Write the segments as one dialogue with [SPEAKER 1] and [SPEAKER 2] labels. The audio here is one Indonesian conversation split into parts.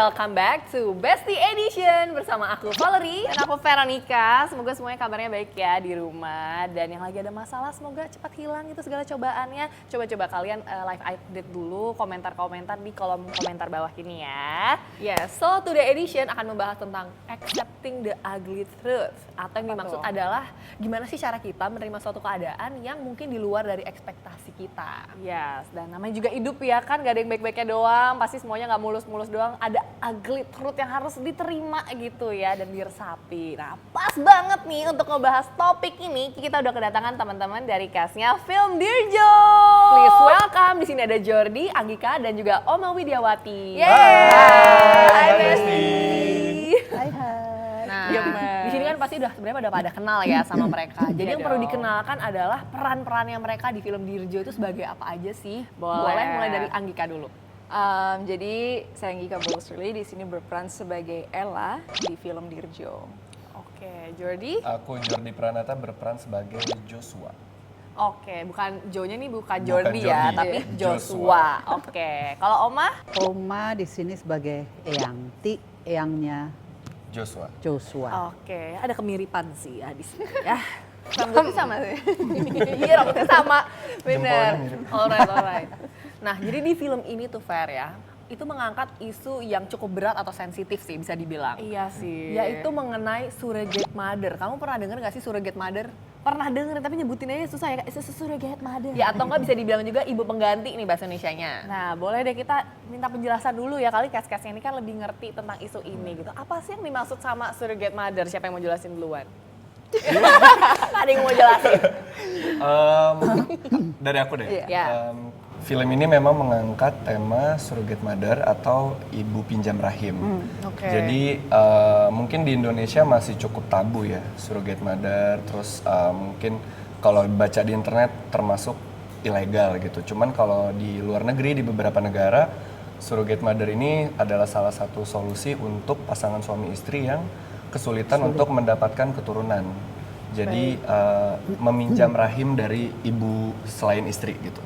[SPEAKER 1] welcome back to Bestie Edition bersama aku Valerie
[SPEAKER 2] Dan aku Veronica. Semoga semuanya kabarnya baik ya di rumah. Dan yang lagi ada masalah semoga cepat hilang itu segala cobaannya. Coba-coba kalian live update dulu komentar-komentar di kolom komentar bawah ini ya.
[SPEAKER 1] Yes, so today edition akan membahas tentang accepting the ugly truth. Atau yang dimaksud adalah gimana sih cara kita menerima suatu keadaan yang mungkin di luar dari ekspektasi kita.
[SPEAKER 2] Yes, dan namanya juga hidup ya kan, gak ada yang baik-baiknya doang. Pasti semuanya gak mulus-mulus doang. Ada ugly truth yang harus diterima gitu ya dan diresapi. Nah pas banget nih untuk ngebahas topik ini, kita udah kedatangan teman-teman dari castnya Film Dirjo.
[SPEAKER 1] Please welcome, di sini ada Jordi, Anggika, dan juga Oma Widiawati.
[SPEAKER 2] Yeay.
[SPEAKER 1] Hai
[SPEAKER 3] Besti.
[SPEAKER 2] Hai.
[SPEAKER 1] Nah,
[SPEAKER 2] Gemes.
[SPEAKER 1] di sini kan pasti sebenarnya udah pada kenal ya sama mereka. Jadi yang perlu
[SPEAKER 2] dong.
[SPEAKER 1] dikenalkan adalah peran-perannya mereka di film Dirjo itu sebagai apa aja sih?
[SPEAKER 2] Boleh.
[SPEAKER 1] Mulai dari Anggika dulu.
[SPEAKER 4] Jadi saya Anggika Bolsruli di sini berperan sebagai Ella di film Dirjo.
[SPEAKER 1] Oke, Jordi.
[SPEAKER 3] Aku Jordi Pranata berperan sebagai Joshua.
[SPEAKER 2] Oke, bukan Jo-nya nih bukan
[SPEAKER 3] Bukan
[SPEAKER 2] Jordi ya,
[SPEAKER 3] Jordi.
[SPEAKER 2] tapi
[SPEAKER 3] Iya.
[SPEAKER 2] Joshua. Oke, kalau Oma?
[SPEAKER 5] Oma di sini sebagai Eyangti, Eyangnya
[SPEAKER 3] Joshua.
[SPEAKER 5] Joshua.
[SPEAKER 2] Oke, ada kemiripan sih ya di sini ya.
[SPEAKER 1] Rambutnya sama sih.
[SPEAKER 2] Iya, rambutnya sama. Bener.
[SPEAKER 3] Jempolnya mirip.
[SPEAKER 1] Alright. Nah, jadi di film ini tuh Fer ya, itu mengangkat isu yang cukup berat atau sensitif sih bisa dibilang.
[SPEAKER 2] Iya sih.
[SPEAKER 1] Yaitu mengenai surrogate mother. Kamu pernah denger gak sih surrogate mother?
[SPEAKER 2] pernah denger tapi nyebutin aja susah ya, surrogate mother.
[SPEAKER 1] Ya atau enggak bisa dibilang juga ibu pengganti nih bahasa Indonesianya.
[SPEAKER 2] Nah, boleh deh kita minta penjelasan dulu ya, kali cast-castnya ini kan lebih ngerti tentang isu ini gitu. Apa sih yang dimaksud sama surrogate mother? Siapa yang mau jelasin duluan?
[SPEAKER 1] Nggak ada yang mau jelasin.
[SPEAKER 3] Dari aku deh.
[SPEAKER 1] Iya.
[SPEAKER 3] Film ini memang mengangkat tema surrogate mother atau ibu pinjam rahim.
[SPEAKER 2] Oke.
[SPEAKER 3] Jadi mungkin di Indonesia masih cukup tabu ya surrogate mother. Terus mungkin kalau baca di internet termasuk ilegal gitu. Cuman kalau di luar negeri di beberapa negara surrogate mother ini adalah salah satu solusi untuk pasangan suami istri yang kesulitan untuk mendapatkan keturunan. Jadi meminjam rahim dari ibu selain istri gitu.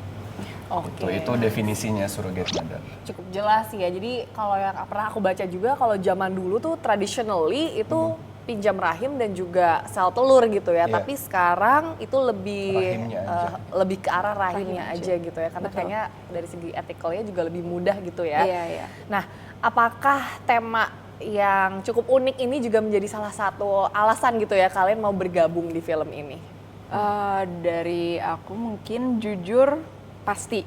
[SPEAKER 2] Oke.
[SPEAKER 3] Itu definisinya surrogate mother.
[SPEAKER 2] Cukup jelas sih ya. Jadi kalau yang pernah aku baca juga kalau zaman dulu tuh traditionally itu pinjam rahim dan juga sel telur gitu ya.
[SPEAKER 3] Iya.
[SPEAKER 2] Tapi sekarang itu lebih
[SPEAKER 3] Rahimnya aja.
[SPEAKER 2] lebih ke arah rahimnya
[SPEAKER 4] Rahim
[SPEAKER 2] aja gitu ya. Karena
[SPEAKER 4] Betul.
[SPEAKER 2] kayaknya dari segi ethicalnya juga lebih mudah gitu ya.
[SPEAKER 4] Iya.
[SPEAKER 2] Nah, apakah tema yang cukup unik ini juga menjadi salah satu alasan gitu ya kalian mau bergabung di film ini?
[SPEAKER 4] Dari aku mungkin jujur pasti.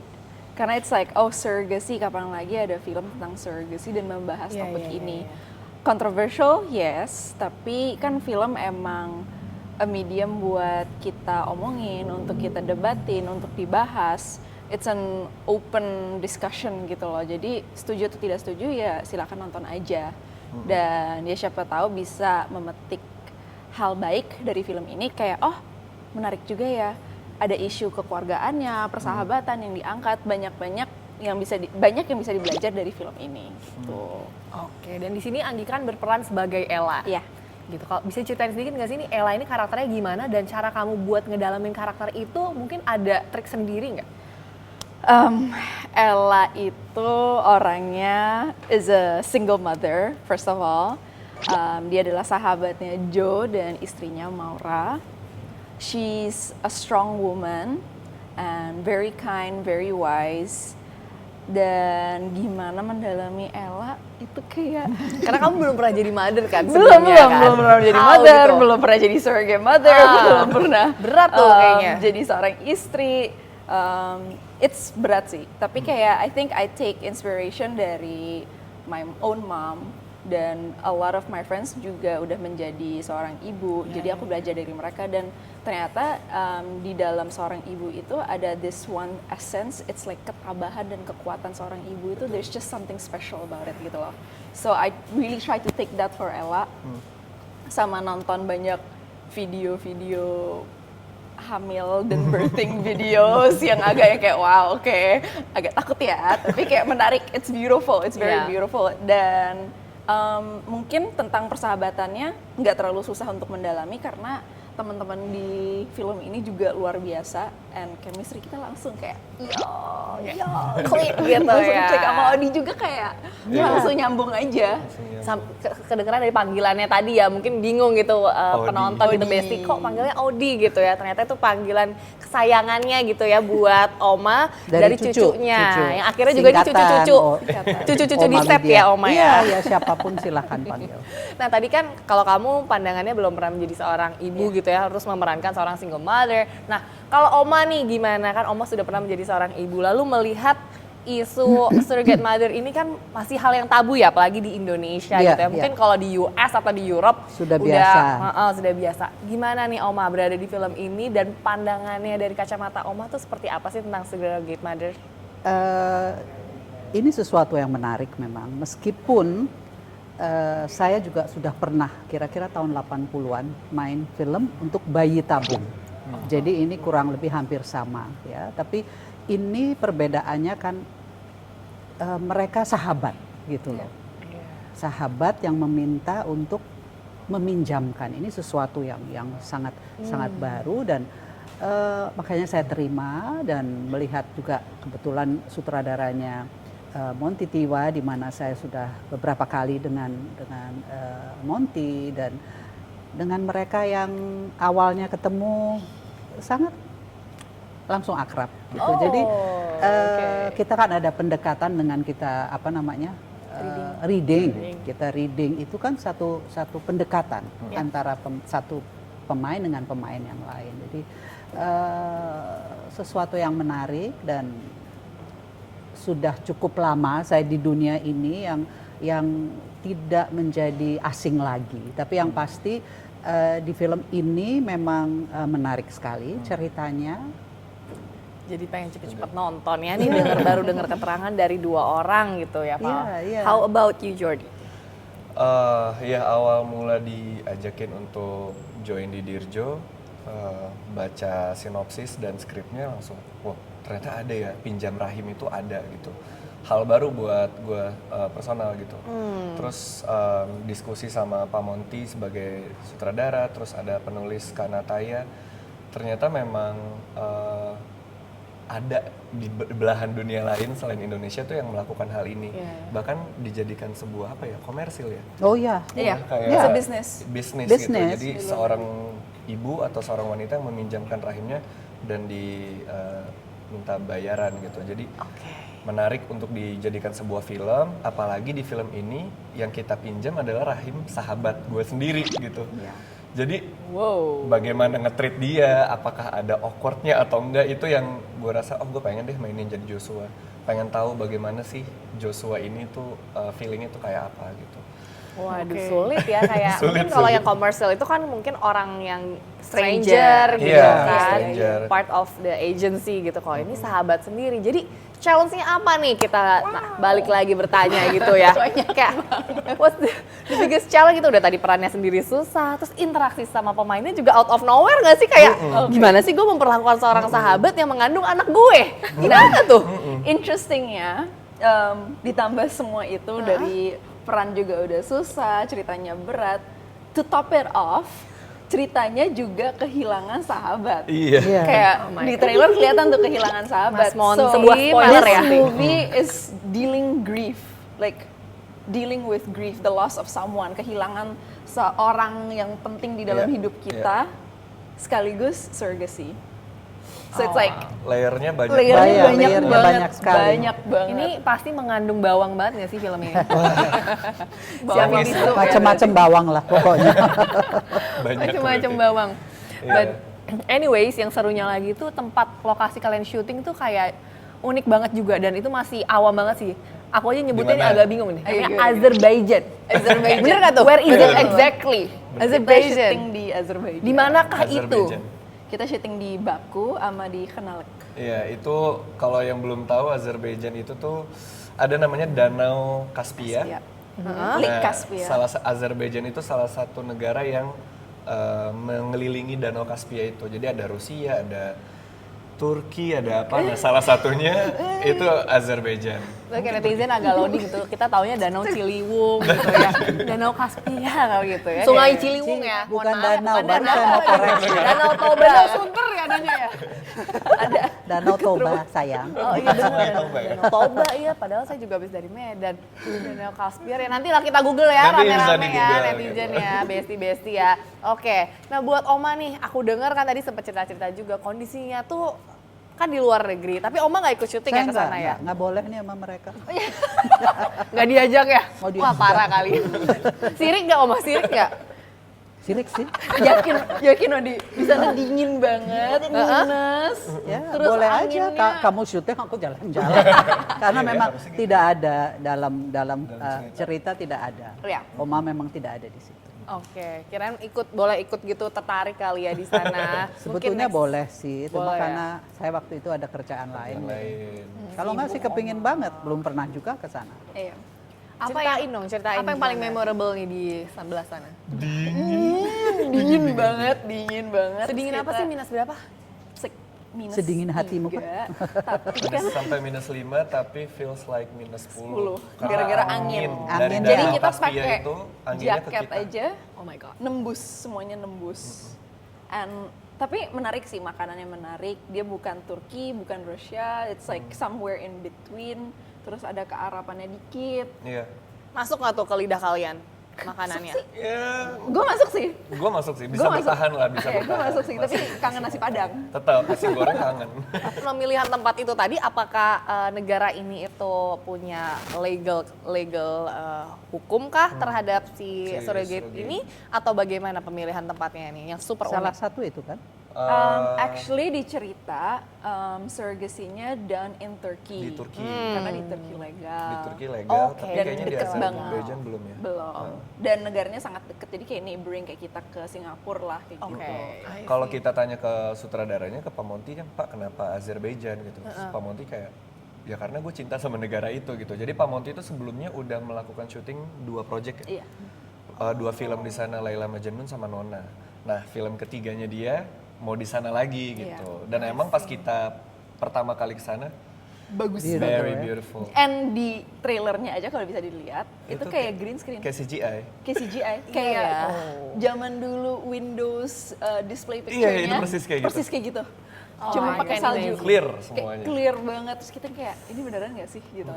[SPEAKER 4] Karena it's like, oh surrogacy, kapan lagi ada film tentang surrogacy dan membahas
[SPEAKER 2] Iya,
[SPEAKER 4] topik
[SPEAKER 2] iya,
[SPEAKER 4] ini.
[SPEAKER 2] iya.
[SPEAKER 4] Controversial, yes. Tapi kan film emang a medium buat kita omongin, untuk kita debatin, untuk dibahas. It's an open discussion gitu loh. Jadi setuju atau tidak setuju ya silakan nonton aja. Dan ya siapa tahu bisa memetik hal baik dari film ini, kayak oh menarik juga ya. Ada isu kekeluargaannya, persahabatan yang diangkat, banyak yang bisa dibelajar dari film ini. Gitu.
[SPEAKER 1] Oke, dan di sini Anggika kan berperan sebagai Ella.
[SPEAKER 4] Iya.
[SPEAKER 1] Gitu. Kalau bisa ceritain sedikit nggak sih ini Ella ini karakternya gimana dan cara kamu buat ngedalamin karakter itu mungkin ada trik sendiri nggak?
[SPEAKER 4] Ella itu orangnya is a single mother first of all. Dia adalah sahabatnya Joe dan istrinya Maura. She's a strong woman and very kind, very wise. Dan gimana mendalami Ella itu kayak
[SPEAKER 1] Karena kamu belum pernah jadi mother kan
[SPEAKER 4] belum
[SPEAKER 1] sebelumnya kan?
[SPEAKER 4] pernah jadi
[SPEAKER 1] How
[SPEAKER 4] mother,
[SPEAKER 1] gitu?
[SPEAKER 4] belum pernah jadi surrogate mother, belum pernah
[SPEAKER 1] Berat tuh kayaknya.
[SPEAKER 4] jadi seorang istri. It's berat sih, tapi kayak I think I take inspiration dari my own mom, dan a lot of my friends juga udah menjadi seorang ibu, jadi aku belajar dari mereka. Dan ternyata di dalam seorang ibu itu ada this one essence, it's like ketabahan dan kekuatan seorang ibu itu, there's just something special about it gitu loh. So I really try to take that for Ella, sama nonton banyak video-video hamil dan birthing videos yang agak kayak wow, oke, agak takut ya, tapi kayak menarik, it's beautiful, it's very
[SPEAKER 1] Yeah.
[SPEAKER 4] beautiful. Dan mungkin tentang persahabatannya nggak terlalu susah untuk mendalami karena teman-teman di film ini juga luar biasa, and chemistry kita langsung kayak
[SPEAKER 2] Klik gitu
[SPEAKER 4] langsung
[SPEAKER 2] ya.
[SPEAKER 4] klik sama Odi juga kayak langsung nyambung aja.
[SPEAKER 2] Kedengeran dari panggilannya tadi ya, mungkin bingung gitu
[SPEAKER 3] Odi.
[SPEAKER 2] penonton gitu, Besti kok panggilnya Odi gitu ya. Ternyata itu panggilan kesayangannya gitu ya buat Oma dari cucunya. Yang akhirnya juga ini cucu-cucu. Cucu-cucu di
[SPEAKER 5] Oma
[SPEAKER 2] set
[SPEAKER 5] Lydia.
[SPEAKER 2] ya Oma
[SPEAKER 5] Iya,
[SPEAKER 2] ya.
[SPEAKER 5] ya siapapun silahkan panggil.
[SPEAKER 2] Nah tadi kan kalau kamu pandangannya belum pernah menjadi seorang ibu gitu ya, harus memerankan seorang single mother. Nah kalau Oma nih gimana, kan Oma sudah pernah menjadi seorang ibu, lalu melihat isu surrogate mother ini kan masih hal yang tabu ya, apalagi di Indonesia
[SPEAKER 5] Iya,
[SPEAKER 2] gitu ya. Mungkin kalau di US atau di Europe
[SPEAKER 5] Sudah biasa.
[SPEAKER 2] sudah biasa. Gimana nih Oma berada di film ini dan pandangannya dari kacamata Oma tuh seperti apa sih tentang surrogate mother?
[SPEAKER 5] Ini sesuatu yang menarik memang, meskipun saya juga sudah pernah kira-kira tahun 80-an main film untuk bayi tabung. Jadi ini kurang lebih hampir sama ya, tapi ini perbedaannya kan mereka sahabat gitu loh. Sahabat yang meminta untuk meminjamkan, ini sesuatu yang sangat sangat baru, dan makanya saya terima dan melihat juga kebetulan sutradaranya Monty Tiwa, di mana saya sudah beberapa kali dengan Monty, dan dengan mereka yang awalnya ketemu sangat langsung akrab gitu. Jadi kita kan ada pendekatan dengan kita apa namanya reading. Kita reading itu kan satu pendekatan antara satu pemain dengan pemain yang lain. Jadi sesuatu yang menarik, dan sudah cukup lama saya di dunia ini yang tidak menjadi asing lagi. Tapi yang pasti di film ini memang menarik sekali ceritanya.
[SPEAKER 2] Jadi pengen cepet-cepet nonton ya nih, baru dengar keterangan dari 2 orang gitu ya Pak.
[SPEAKER 5] Iya.
[SPEAKER 1] How about you, Jordi?
[SPEAKER 3] Ya awal mula diajakin untuk join di Dirjo, baca sinopsis dan skripnya langsung, wah ternyata ada ya, pinjam rahim itu ada gitu. Hal baru buat gue personal gitu. Terus diskusi sama Pak Monty sebagai sutradara, terus ada penulis Kanataya. Ternyata memang ada di belahan dunia lain selain Indonesia tuh yang melakukan hal ini. Bahkan dijadikan sebuah apa ya, komersil ya.
[SPEAKER 5] Oh iya.
[SPEAKER 3] Kayak
[SPEAKER 4] It's a business.
[SPEAKER 3] Bisnis gitu. Jadi seorang ibu atau seorang wanita yang meminjamkan rahimnya dan minta bayaran gitu. Jadi menarik untuk dijadikan sebuah film, apalagi di film ini yang kita pinjam adalah rahim sahabat gue sendiri gitu. Jadi bagaimana nge-treat dia, apakah ada awkwardnya atau enggak, itu yang gue rasa, gue pengen deh mainin jadi Joshua. Pengen tahu bagaimana sih Joshua ini tuh feelingnya tuh kayak apa gitu.
[SPEAKER 2] Waduh sulit ya, kayak mungkin
[SPEAKER 3] Sulit,
[SPEAKER 2] kalau
[SPEAKER 3] sulit.
[SPEAKER 2] yang komersil itu kan mungkin orang yang stranger gitu
[SPEAKER 3] Iya,
[SPEAKER 2] kan,
[SPEAKER 3] stranger.
[SPEAKER 2] part of the agency gitu. Kalau ini sahabat sendiri, jadi challenge-nya apa nih kita balik lagi bertanya gitu ya. Kayak what's the biggest challenge itu, udah tadi perannya sendiri susah, terus interaksi sama pemainnya juga out of nowhere nggak sih, kayak gimana sih gue memperlakukan seorang sahabat yang mengandung anak gue, gimana tuh?
[SPEAKER 4] Interestingnya ditambah semua itu dari peran juga udah susah, ceritanya berat. To top it off, ceritanya juga kehilangan sahabat.
[SPEAKER 3] Iya.
[SPEAKER 4] Kayak di trailer kelihatan tuh kehilangan sahabat.
[SPEAKER 2] Mas Mon, sebuah spoiler
[SPEAKER 4] this
[SPEAKER 2] ya.
[SPEAKER 4] movie is dealing grief, like dealing with grief, the loss of someone, kehilangan seorang yang penting di dalam hidup kita, sekaligus surrogacy. So it's like
[SPEAKER 3] Layernya banyak.
[SPEAKER 4] layernya
[SPEAKER 5] Layernya banyak sekali.
[SPEAKER 4] banyak banget.
[SPEAKER 1] Ini pasti mengandung bawang banget nggak sih film ini?
[SPEAKER 4] Bawang
[SPEAKER 3] Siapin
[SPEAKER 4] itu
[SPEAKER 5] Macam-macam bawang lah pokoknya.
[SPEAKER 3] Banyak
[SPEAKER 1] Macam-macam
[SPEAKER 3] kritik.
[SPEAKER 1] bawang.
[SPEAKER 3] Iya.
[SPEAKER 1] But anyways, yang serunya lagi tuh tempat lokasi kalian syuting tuh kayak unik banget juga, dan itu masih awam banget sih. Aku aja nyebutnya ini
[SPEAKER 3] Dimana?
[SPEAKER 1] agak bingung nih.
[SPEAKER 4] Ayo,
[SPEAKER 1] Namanya
[SPEAKER 4] gimana?
[SPEAKER 1] Azerbaijan. Bener nggak tuh? Where is it
[SPEAKER 3] Bener.
[SPEAKER 1] exactly?
[SPEAKER 4] Kita
[SPEAKER 1] Azerbaijan.
[SPEAKER 4] syuting di Azerbaijan.
[SPEAKER 1] Di manakah itu?
[SPEAKER 3] Azerbaijan.
[SPEAKER 4] Kita syuting di Baku sama di Khenalek.
[SPEAKER 3] Iya, itu kalau yang belum tahu, Azerbaijan itu tuh ada namanya Danau Kaspia.
[SPEAKER 4] Kaspia. Lake Kaspia.
[SPEAKER 3] Azerbaijan itu salah satu negara yang mengelilingi Danau Kaspia itu. Jadi ada Rusia, ada Turki, ada apa? Nah, salah satunya itu Azerbaijan.
[SPEAKER 1] Terus kayak netizen agak loading gitu. Kita taunya Danau Ciliwung gitu ya. Danau Kaspia kalau gitu ya. Sungai Ciliwung ya.
[SPEAKER 5] Bukan
[SPEAKER 1] Mohon maaf,
[SPEAKER 5] danau,
[SPEAKER 1] bukan
[SPEAKER 5] baru saya mau koreksi.
[SPEAKER 1] Danau Toba. Danau Sunter ya
[SPEAKER 2] adanya ya?
[SPEAKER 5] Danau Toba sayang.
[SPEAKER 2] Oh iya benar.
[SPEAKER 3] Toba ya?
[SPEAKER 2] Danau Toba iya, padahal saya juga habis dari Medan. Danau Kaspia ya, nanti lah kita Google ya
[SPEAKER 3] Nanti bisa
[SPEAKER 2] rame-rame ya
[SPEAKER 3] di-Google,
[SPEAKER 2] netizen ya, besti-besti ya. Oke, nah buat Oma nih, aku dengar kan tadi sempat cerita-cerita juga kondisinya tuh kan di luar negeri, tapi Oma nggak ikut syuting ya ke sana ya?
[SPEAKER 5] nggak boleh nih sama mereka.
[SPEAKER 2] Nggak diajak ya?
[SPEAKER 5] Mau
[SPEAKER 2] Wah
[SPEAKER 5] diajak.
[SPEAKER 2] parah kali. Sirik nggak Oma, sirik nggak?
[SPEAKER 5] Sirik sih.
[SPEAKER 4] Yakin Odi, di sana dingin banget, minus.
[SPEAKER 5] Ya,
[SPEAKER 4] Terus
[SPEAKER 5] boleh aja.
[SPEAKER 4] anginnya.
[SPEAKER 5] Kamu syuting, aku jalan-jalan. Karena
[SPEAKER 3] Iya,
[SPEAKER 5] memang
[SPEAKER 3] harusnya gitu.
[SPEAKER 5] tidak ada dalam cerita tidak ada.
[SPEAKER 2] Iya.
[SPEAKER 5] Oma memang tidak ada di situ.
[SPEAKER 2] Oke, kirain boleh ikut gitu, tertarik kali ya di sana.
[SPEAKER 5] Sebetulnya
[SPEAKER 2] Mungkin next-
[SPEAKER 5] boleh sih, cuma
[SPEAKER 2] Boleh ya?
[SPEAKER 5] karena saya waktu itu ada kerjaan lain.
[SPEAKER 3] Lain.
[SPEAKER 5] Kalau nggak sih kepingin banget, belum pernah juga ke sana.
[SPEAKER 4] Iya.
[SPEAKER 2] Ceritain dong, ceritain.
[SPEAKER 1] Apa yang paling
[SPEAKER 2] gimana?
[SPEAKER 1] memorable nih di sebelah sana?
[SPEAKER 4] Dingin banget, dingin banget.
[SPEAKER 2] Sedingin apa sih, minus berapa?
[SPEAKER 4] Minus
[SPEAKER 5] Sedingin hatimu, Pak.
[SPEAKER 4] 3, tapi kan
[SPEAKER 3] Sampai -5 tapi feels like -10.
[SPEAKER 4] 10. Gara-gara angin.
[SPEAKER 3] Dari
[SPEAKER 5] Angin.
[SPEAKER 4] Jadi
[SPEAKER 3] Danau
[SPEAKER 4] kita
[SPEAKER 3] Kaspia
[SPEAKER 4] pakai
[SPEAKER 3] itu anginnya ke
[SPEAKER 4] jaket
[SPEAKER 3] kita.
[SPEAKER 4] aja,
[SPEAKER 1] Oh my god.
[SPEAKER 4] nembus, semuanya nembus. Tapi menarik sih, makanannya menarik. Dia bukan Turki, bukan Rusia, it's like somewhere in between. Terus ada kearapannya dikit.
[SPEAKER 3] Iya.
[SPEAKER 2] Masuk nggak tuh ke lidah kalian makanannya?
[SPEAKER 3] Ya,
[SPEAKER 4] Gue masuk sih.
[SPEAKER 3] gue masuk sih, bisa
[SPEAKER 4] Gua masuk.
[SPEAKER 3] bertahan lah, bisa
[SPEAKER 4] Gue
[SPEAKER 3] bertahan.
[SPEAKER 4] masuk sih, tapi kangen nasi Padang.
[SPEAKER 3] Tetap nasi goreng kangen.
[SPEAKER 2] Pemilihan tempat itu tadi, apakah negara ini itu punya legal hukum kah terhadap si
[SPEAKER 3] Si
[SPEAKER 2] surrogate
[SPEAKER 3] surrogate.
[SPEAKER 2] ini, atau bagaimana pemilihan tempatnya ini yang super
[SPEAKER 5] Salah
[SPEAKER 2] unik?
[SPEAKER 5] satu itu kan.
[SPEAKER 4] Actually di cerita, surrogacy-nya done in Turkey.
[SPEAKER 3] Di Turki.
[SPEAKER 4] Karena di Turki legal.
[SPEAKER 3] Di Turki legal,
[SPEAKER 2] Oke.
[SPEAKER 3] tapi
[SPEAKER 4] Dan
[SPEAKER 3] kayaknya di
[SPEAKER 4] deket banget.
[SPEAKER 3] Azerbaijan belum ya.
[SPEAKER 4] Belum. Dan negaranya sangat deket, jadi kayak neighboring kayak kita ke Singapura lah kayak
[SPEAKER 2] Oke.
[SPEAKER 4] gitu.
[SPEAKER 3] Kalau kita tanya ke sutradaranya, ke Pak Monty kan, Pak kenapa Azerbaijan gitu. Terus Pak Monty kayak, ya karena gue cinta sama negara itu gitu. Jadi Pak Monty itu sebelumnya udah melakukan syuting 2 project ya.
[SPEAKER 4] Iya.
[SPEAKER 3] 2 film di sana, Laila Majnun sama Nona. Nah film ketiganya dia mau di sana lagi gitu. Dan emang pas kita pertama kali ke sana,
[SPEAKER 4] Bagus.
[SPEAKER 3] very beautiful.
[SPEAKER 4] And di trailernya aja kalau bisa dilihat, itu kayak green screen.
[SPEAKER 3] Kayak CGI.
[SPEAKER 4] Kayak CGI, kayak zaman dulu Windows display
[SPEAKER 3] Iya,
[SPEAKER 4] picture-nya.
[SPEAKER 3] itu persis kayak gitu.
[SPEAKER 4] Persis kayak gitu.
[SPEAKER 2] Oh,
[SPEAKER 4] Cuma
[SPEAKER 2] my
[SPEAKER 4] pakai
[SPEAKER 2] God,
[SPEAKER 4] salju.
[SPEAKER 2] amazing.
[SPEAKER 3] Clear
[SPEAKER 4] Kayak
[SPEAKER 3] semuanya.
[SPEAKER 4] clear banget. Terus kita kayak, ini beneran gak sih gitu.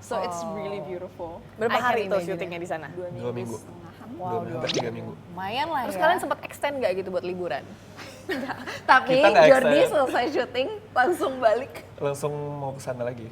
[SPEAKER 4] So it's really beautiful.
[SPEAKER 2] Berapa
[SPEAKER 1] I can
[SPEAKER 2] hari tuh
[SPEAKER 1] imagine
[SPEAKER 2] syutingnya di sana?
[SPEAKER 4] 2
[SPEAKER 3] 2 minggu.
[SPEAKER 4] setengahan.
[SPEAKER 2] Wow,
[SPEAKER 3] 3 minggu.
[SPEAKER 2] Lumayan lah
[SPEAKER 1] Terus
[SPEAKER 2] ya.
[SPEAKER 1] kalian sempat extend nggak gitu buat liburan?
[SPEAKER 4] Tapi
[SPEAKER 3] Kita nggak
[SPEAKER 4] Jordi
[SPEAKER 3] excited.
[SPEAKER 4] selesai syuting langsung balik.
[SPEAKER 3] Langsung mau ke sana lagi.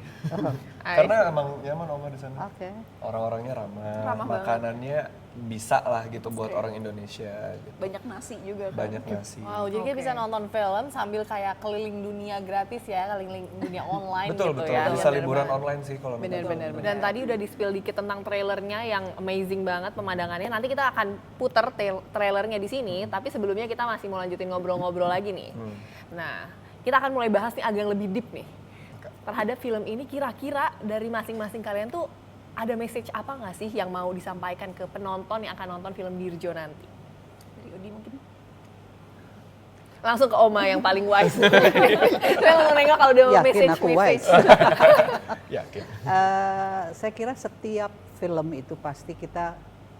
[SPEAKER 1] I
[SPEAKER 3] Karena emang nyaman Oma di sana.
[SPEAKER 5] Oke.
[SPEAKER 3] Orang-orangnya ramah,
[SPEAKER 4] Ramah banget.
[SPEAKER 3] makanannya bisa lah gitu buat orang Indonesia gitu.
[SPEAKER 4] Banyak nasi juga kan.
[SPEAKER 3] Banyak nasi.
[SPEAKER 2] Wow, jadi kita bisa nonton film sambil kayak keliling dunia gratis ya, keliling dunia online
[SPEAKER 3] Betul,
[SPEAKER 2] gitu
[SPEAKER 3] betul.
[SPEAKER 2] ya.
[SPEAKER 3] Bisa liburan online sih kalau minta
[SPEAKER 2] Bener-bener.
[SPEAKER 3] tahu.
[SPEAKER 1] Dan tadi udah di-spill dikit tentang trailernya yang amazing banget pemandangannya. Nanti kita akan puter trailernya di sini, tapi sebelumnya kita masih mau lanjutin ngobrol-ngobrol lagi nih. Nah, kita akan mulai bahas nih agak yang lebih deep nih. Terhadap film ini kira-kira dari masing-masing kalian tuh ada message apa nggak sih yang mau disampaikan ke penonton yang akan nonton film Dirjo nanti?
[SPEAKER 4] Dari Odi mungkin.
[SPEAKER 1] Langsung ke Oma yang paling wise. Saya langsung nengok kalau udah
[SPEAKER 5] Yakin
[SPEAKER 1] message.
[SPEAKER 5] aku wise.
[SPEAKER 3] Yakin.
[SPEAKER 5] Saya kira setiap film itu pasti kita,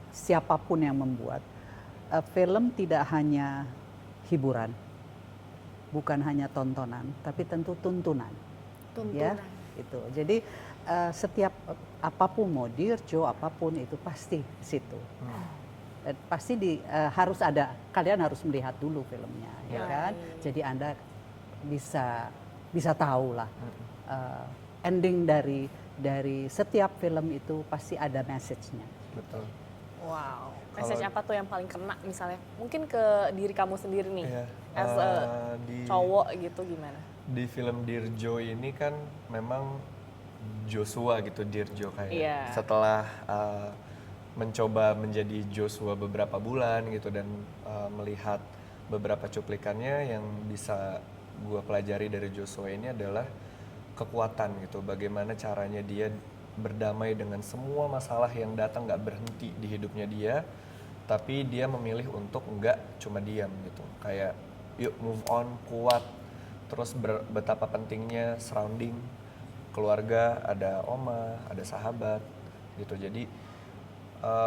[SPEAKER 5] siapapun yang membuat, film tidak hanya hiburan, bukan hanya tontonan, tapi tentu tuntunan. Ya, itu. Jadi setiap apapun mau Dirjo, apapun itu pasti di situ. Dan pasti harus ada, kalian harus melihat dulu filmnya, ya kan? Jadi Anda bisa tahu lah ending dari setiap film itu pasti ada message-nya.
[SPEAKER 3] Betul.
[SPEAKER 2] Wow. Message apa tuh yang paling kena misalnya? Mungkin ke diri kamu sendiri nih,
[SPEAKER 3] Iya.
[SPEAKER 2] as a
[SPEAKER 3] Di-
[SPEAKER 2] cowok gitu gimana?
[SPEAKER 3] Di film Dirjo ini kan memang Joshua gitu, Dirjo kayak.
[SPEAKER 2] Iya.
[SPEAKER 3] Setelah mencoba menjadi Joshua beberapa bulan gitu dan melihat beberapa cuplikannya, yang bisa gua pelajari dari Joshua ini adalah kekuatan gitu. Bagaimana caranya dia berdamai dengan semua masalah yang datang, nggak berhenti di hidupnya dia, tapi dia memilih untuk nggak cuma diam gitu. Kayak yuk move on, kuat. Terus betapa pentingnya surrounding, keluarga, ada oma, ada sahabat gitu. Jadi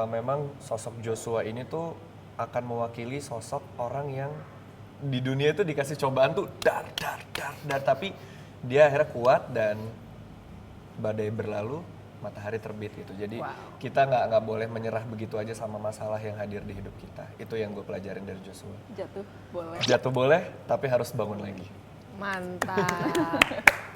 [SPEAKER 3] memang sosok Joshua ini tuh akan mewakili sosok orang yang di dunia itu dikasih cobaan tuh dar, tapi dia akhirnya kuat dan badai berlalu, matahari terbit gitu. Jadi kita nggak boleh menyerah begitu aja sama masalah yang hadir di hidup kita. Itu yang gue pelajarin dari Joshua. Jatuh boleh, tapi harus bangun lagi.
[SPEAKER 1] Mantap.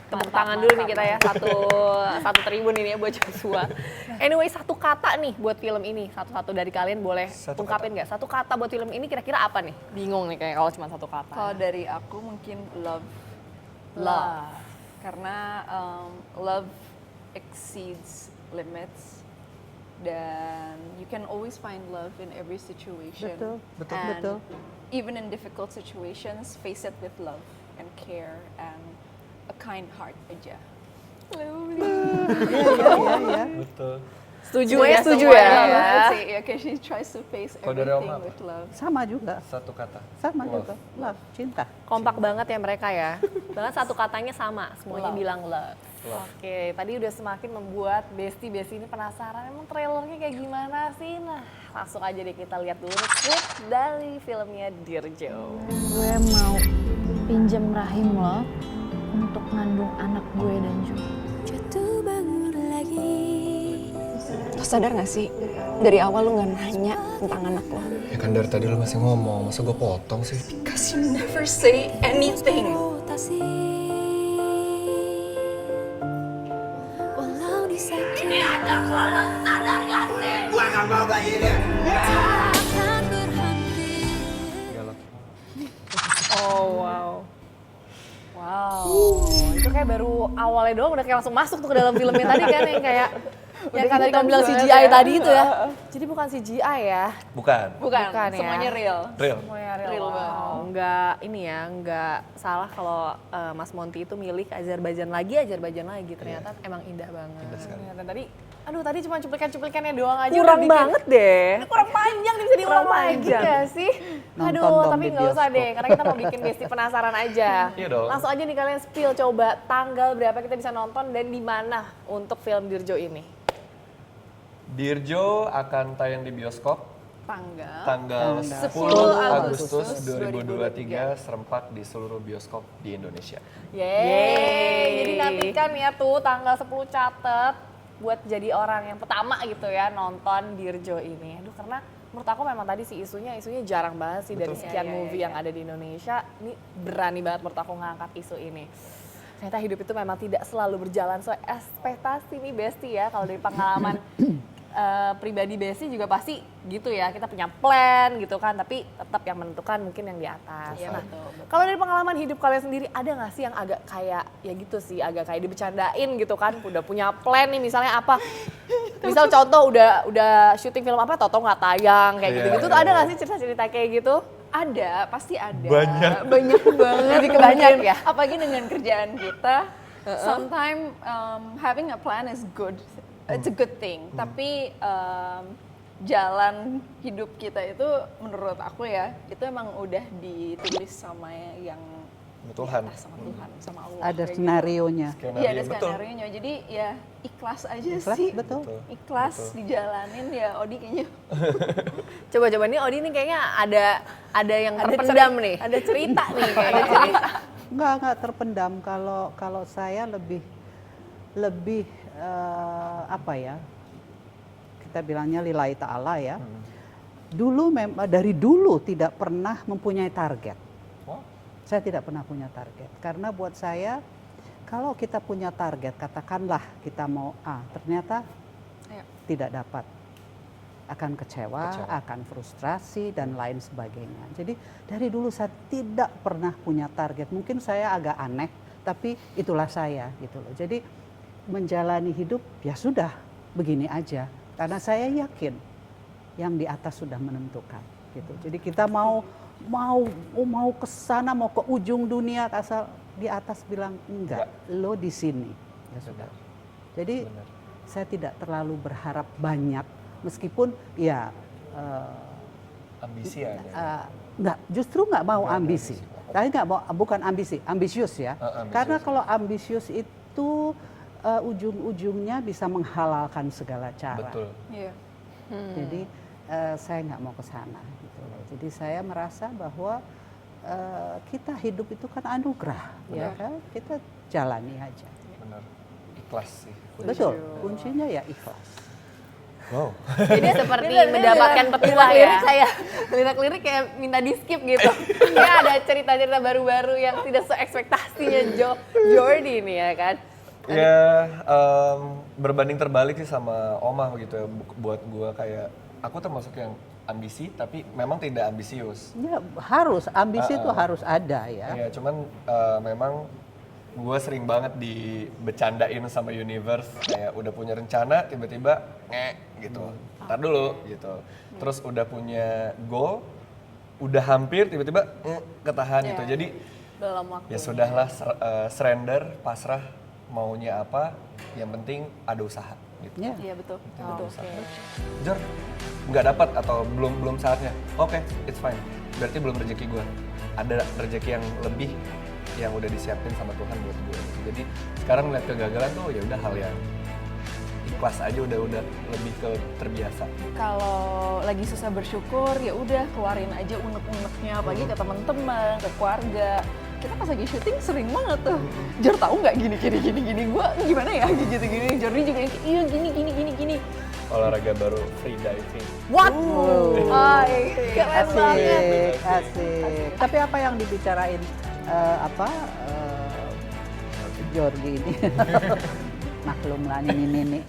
[SPEAKER 1] Tepuk tangan dulu nih kita ya, satu tribun ini ya buat Joshua. Anyway, satu kata nih buat film ini, satu-satu dari kalian boleh ungkapin nggak? Satu kata buat film ini kira-kira apa nih?
[SPEAKER 2] Bingung nih kayak kalau cuma satu kata.
[SPEAKER 4] Kalau dari aku mungkin love. Karena love exceeds limits dan you can always find love in every situation.
[SPEAKER 5] Betul.
[SPEAKER 4] Even in difficult situations, face it with love and care and a kind heart aja.
[SPEAKER 5] Iya.
[SPEAKER 3] Betul.
[SPEAKER 2] Setuju
[SPEAKER 4] Semuanya
[SPEAKER 2] ya.
[SPEAKER 4] banget sih. Ya, kayak she tries to face
[SPEAKER 3] Kalau dari
[SPEAKER 4] everything
[SPEAKER 3] Oma apa?
[SPEAKER 4] with love.
[SPEAKER 5] Sama juga.
[SPEAKER 3] Satu kata.
[SPEAKER 5] Sama
[SPEAKER 3] Love.
[SPEAKER 5] juga. Love, cinta.
[SPEAKER 1] Kompak banget ya mereka ya. Bahkan satu katanya sama, semuanya
[SPEAKER 2] Love.
[SPEAKER 1] bilang love.
[SPEAKER 2] Oke, tadi udah semakin membuat Besti ini penasaran emang trailernya kayak gimana sih? Nah, langsung aja deh kita lihat dulu klip dari filmnya Dirjo.
[SPEAKER 6] Gue mau pinjem rahim lo untuk ngandung anak gue dan Ju.
[SPEAKER 7] Lo sadar gak sih, dari awal lo gak nanya tentang anak lo?
[SPEAKER 3] Ya kan dari tadi lu masih ngomong, masa gue potong sih?
[SPEAKER 7] Because you never say anything.
[SPEAKER 3] Galak.
[SPEAKER 1] Oh wow.
[SPEAKER 2] Wow, itu kayak baru awalnya doang udah kayak langsung masuk tuh ke dalam filmnya tadi kan yang kayak yang tadi kamu bilang CGI tadi itu ya. Jadi bukan CGI ya.
[SPEAKER 3] Bukan.
[SPEAKER 4] Bukan
[SPEAKER 2] Bukan ya.
[SPEAKER 4] semuanya real.
[SPEAKER 3] Real.
[SPEAKER 2] Semuanya real.
[SPEAKER 4] Real banget.
[SPEAKER 2] Wow.
[SPEAKER 1] Enggak ini ya, enggak salah kalau Mas Monty itu milik Azerbaijan lagi ternyata emang indah banget.
[SPEAKER 3] Indah sekali.
[SPEAKER 2] Dan tadi, aduh tadi cuma cuplikan-cuplikannya doang aja
[SPEAKER 1] Kurang
[SPEAKER 2] udah bikin-
[SPEAKER 1] banget deh.
[SPEAKER 2] kurang panjang nih, bisa diulang
[SPEAKER 1] Kurang
[SPEAKER 2] lagi
[SPEAKER 1] panjang.
[SPEAKER 2] ya sih?
[SPEAKER 5] Nonton
[SPEAKER 2] Aduh,
[SPEAKER 5] dong
[SPEAKER 2] tapi
[SPEAKER 5] di
[SPEAKER 2] nggak usah
[SPEAKER 5] bioskop.
[SPEAKER 2] deh, karena kita mau bikin Besti penasaran aja.
[SPEAKER 3] Iya dong.
[SPEAKER 2] Langsung aja nih kalian spill coba tanggal berapa kita bisa nonton dan di mana untuk film Dirjo ini.
[SPEAKER 3] Dirjo akan tayang di bioskop tanggal 10 Agustus 2023 serempak di seluruh bioskop di Indonesia.
[SPEAKER 2] Yeay. Jadi nantikan ya tuh tanggal 10 catet buat jadi orang yang pertama gitu ya nonton Dirjo ini. Aduh, karena menurut aku memang tadi sih isunya jarang banget sih dari sekian movie yang ada di Indonesia. Ini berani banget menurut aku ngangkat isu ini. Ternyata hidup itu memang tidak selalu berjalan sesuai ekspektasi nih Besti ya. Kalau dari pengalaman pribadi Besti juga pasti gitu ya. Kita punya plan gitu kan, tapi tetap yang menentukan mungkin yang di atas.
[SPEAKER 4] Iya,
[SPEAKER 2] Nah,
[SPEAKER 4] betul.
[SPEAKER 2] kalau dari pengalaman hidup kalian sendiri ada nggak sih yang agak kayak ya gitu sih, agak kayak dibecandain gitu kan? Udah punya plan nih misalnya apa? Misal contoh udah syuting film apa, tau-tau nggak tayang kayak
[SPEAKER 3] Iya,
[SPEAKER 2] gitu-gitu. Tuh
[SPEAKER 3] iya,
[SPEAKER 2] ada
[SPEAKER 3] iya.
[SPEAKER 2] nggak sih cerita-cerita kayak gitu?
[SPEAKER 4] Ada, pasti ada.
[SPEAKER 3] Banyak.
[SPEAKER 4] Banyak banget.
[SPEAKER 2] Lebih ke banyak ya?
[SPEAKER 4] Apalagi dengan kerjaan kita, sometimes having a plan is good. It's a good thing. Tapi jalan hidup kita itu menurut aku ya, itu emang udah ditulis sama yang
[SPEAKER 3] Tuhan.
[SPEAKER 4] sama Tuhan, sama Allah.
[SPEAKER 5] Ada
[SPEAKER 4] kayak gitu.
[SPEAKER 5] skenario-nya.
[SPEAKER 4] Iya, ada
[SPEAKER 3] betul.
[SPEAKER 4] skenario-nya. Jadi ya ikhlas aja
[SPEAKER 5] Ikhlas,
[SPEAKER 4] sih.
[SPEAKER 5] betul.
[SPEAKER 4] Ikhlas dijalanin ya Odi kayaknya.
[SPEAKER 1] Coba-coba nih Odi nih kayaknya ada yang terpendam nih.
[SPEAKER 2] Ada cerita nih kayaknya.
[SPEAKER 5] Enggak terpendam. Kalau saya lebih apa ya? Kita bilangnya lillahi ta'ala ya. Dari dulu tidak pernah mempunyai target.
[SPEAKER 3] Wow.
[SPEAKER 5] Saya tidak pernah punya target. Karena buat saya kalau kita punya target, katakanlah kita mau A, ternyata
[SPEAKER 4] Ayo.
[SPEAKER 5] tidak dapat. Akan kecewa, akan frustrasi dan lain sebagainya. Jadi dari dulu saya tidak pernah punya target. Mungkin saya agak aneh, tapi itulah saya gitu loh. Jadi menjalani hidup ya sudah begini aja. Karena saya yakin yang di atas sudah menentukan gitu. Jadi kita mau ke sana, mau ke ujung dunia, asal di atas bilang enggak, lo di sini. Ya sudah. Jadi saya tidak terlalu berharap banyak, meskipun ya
[SPEAKER 3] Ambisi ada.
[SPEAKER 5] enggak, justru nggak mau
[SPEAKER 3] Nggak ada
[SPEAKER 5] ambisi.
[SPEAKER 3] ambisi.
[SPEAKER 5] Tapi nggak mau, bukan ambisi, ambisius ya.
[SPEAKER 3] Ambisius.
[SPEAKER 5] Karena kalau ambisius itu ujung-ujungnya bisa menghalalkan segala cara.
[SPEAKER 3] Betul.
[SPEAKER 4] Iya.
[SPEAKER 5] Jadi saya nggak mau ke sana gitu loh. Jadi saya merasa bahwa kita hidup itu kan anugerah, ya kan? Kita jalani aja.
[SPEAKER 3] Benar. Ikhlas sih.
[SPEAKER 5] Betul, kuncinya ya ikhlas.
[SPEAKER 3] Wow.
[SPEAKER 1] Jadi seperti
[SPEAKER 2] Ini
[SPEAKER 1] mendapatkan petuah
[SPEAKER 2] lirik
[SPEAKER 1] ya.
[SPEAKER 2] saya, lirik kayak minta di skip gitu. Ya ada cerita-cerita baru-baru yang tidak seekspektasinya Jordi nih ya kan.
[SPEAKER 3] Ya berbanding terbalik sih sama Oma gitu ya. Buat gua kayak aku termasuk yang ambisi tapi memang tidak ambisius.
[SPEAKER 5] Ya harus, ambisi itu harus ada ya.
[SPEAKER 3] Iya, cuman memang gue sering banget dibecandain sama universe kayak udah punya rencana tiba-tiba gitu. Ntar dulu gitu. Terus udah punya goal, udah hampir tiba-tiba ketahan gitu. Jadi
[SPEAKER 2] Dalam waktu.
[SPEAKER 3] ya sudahlah surrender, pasrah maunya apa, yang penting ada usaha gitu.
[SPEAKER 5] Ya.
[SPEAKER 2] Iya betul.
[SPEAKER 3] Ada usaha. Jor, nggak dapat atau belum saatnya. Oke, it's fine. Berarti belum rezeki gue. Ada rezeki yang lebih yang udah disiapin sama Tuhan buat gue. Jadi sekarang melihat kegagalan tuh ya udah hal yang ikhlas aja, udah lebih ke terbiasa.
[SPEAKER 4] Kalau lagi susah bersyukur ya udah keluarin aja unek-uneknya, apalagi ke teman-teman, ke keluarga. Kita pas lagi syuting sering banget tuh. Jor tahu nggak gini. Gua gimana ya gitu gini. Jordi juga yang iya gini.
[SPEAKER 3] Olahraga baru free diving.
[SPEAKER 2] What? Keren banget.
[SPEAKER 5] Asik. Tapi apa yang dibicarain Jordi ini? Maklum lah ini.